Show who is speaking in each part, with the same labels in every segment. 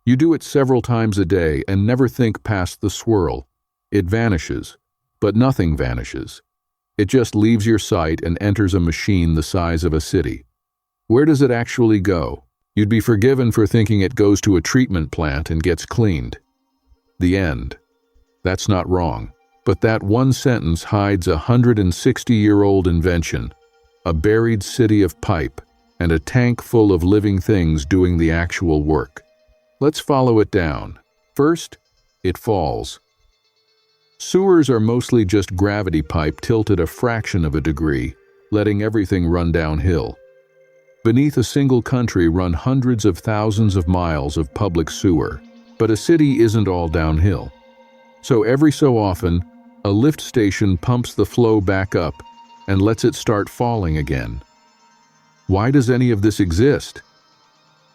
Speaker 1: You do it several times a day and never think past the swirl. It vanishes, but nothing vanishes. It just leaves your sight and enters a machine the size of a city. Where does it actually go? You'd be forgiven for thinking it goes to a treatment plant and gets cleaned. The end. That's not wrong. But that one sentence hides a 160-year-old invention, a buried city of pipe, and a tank full of living things doing the actual work. Let's follow it down. First, it falls. Sewers are mostly just gravity pipe tilted a fraction of a degree, letting everything run downhill. Beneath a single country run hundreds of thousands of miles of public sewer, but a city isn't all downhill. So every so often, a lift station pumps the flow back up and lets it start falling again. Why does any of this exist?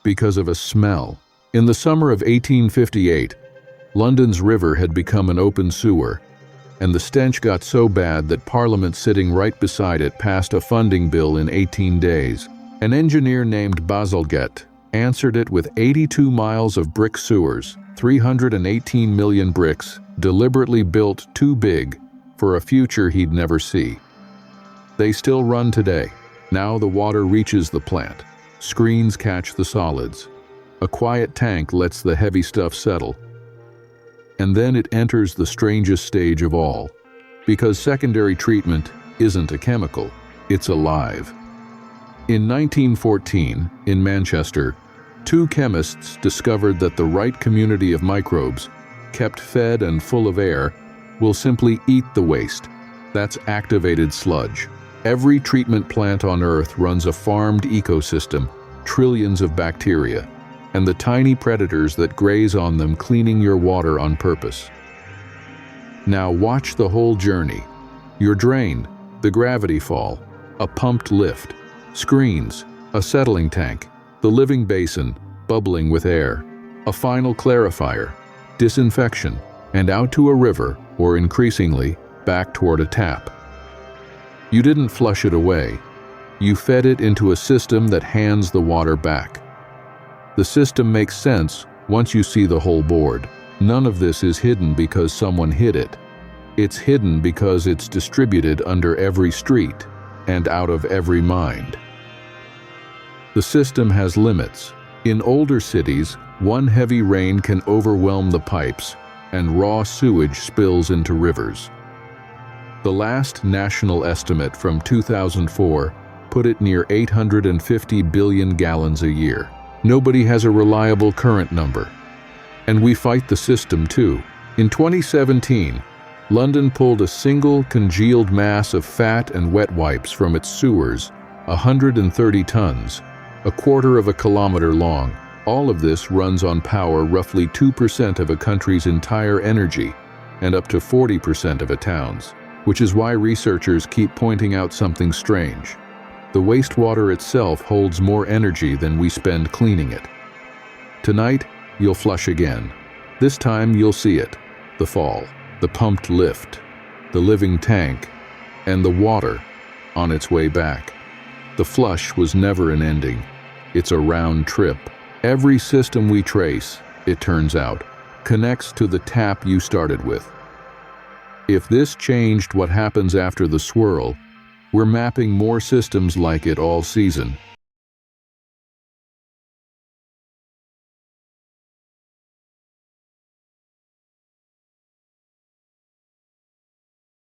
Speaker 1: Because of a smell. In the summer of 1858, London's river had become an open sewer, and the stench got so bad that Parliament sitting right beside it passed a funding bill in 18 days. An engineer named Bazalgette answered it with 82 miles of brick sewers, 318 million bricks, deliberately built too big for a future he'd never see. They still run today. Now the water reaches the plant. Screens catch the solids. A quiet tank lets the heavy stuff settle. And then it enters the strangest stage of all, because secondary treatment isn't a chemical, it's alive. In 1914, in Manchester, two chemists discovered that the right community of microbes, kept fed and full of air, will simply eat the waste. That's activated sludge. Every treatment plant on Earth runs a farmed ecosystem, trillions of bacteria, and the tiny predators that graze on them cleaning your water on purpose. Now watch the whole journey. Your drain, the gravity fall, a pumped lift, screens, a settling tank, the living basin, bubbling with air, a final clarifier, disinfection, and out to a river, or increasingly, back toward a tap. You didn't flush it away. You fed it into a system that hands the water back. The system makes sense once you see the whole board. None of this is hidden because someone hid it. It's hidden because it's distributed under every street and out of every mind. The system has limits. In older cities, one heavy rain can overwhelm the pipes, and raw sewage spills into rivers. The last national estimate from 2004 put it near 850 billion gallons a year. Nobody has a reliable current number. And we fight the system too. In 2017, London pulled a single congealed mass of fat and wet wipes from its sewers, 130 tons, a quarter of a kilometer long. All of this runs on power roughly 2% of a country's entire energy and up to 40% of a town's, which is why researchers keep pointing out something strange. The wastewater itself holds more energy than we spend cleaning it. Tonight, you'll flush again. This time you'll see it, the fall, the pumped lift, the living tank, and the water on its way back. The flush was never an ending. It's a round trip. Every system we trace, it turns out, connects to the tap you started with. If this changed what happens after the swirl, we're mapping more systems like it all season.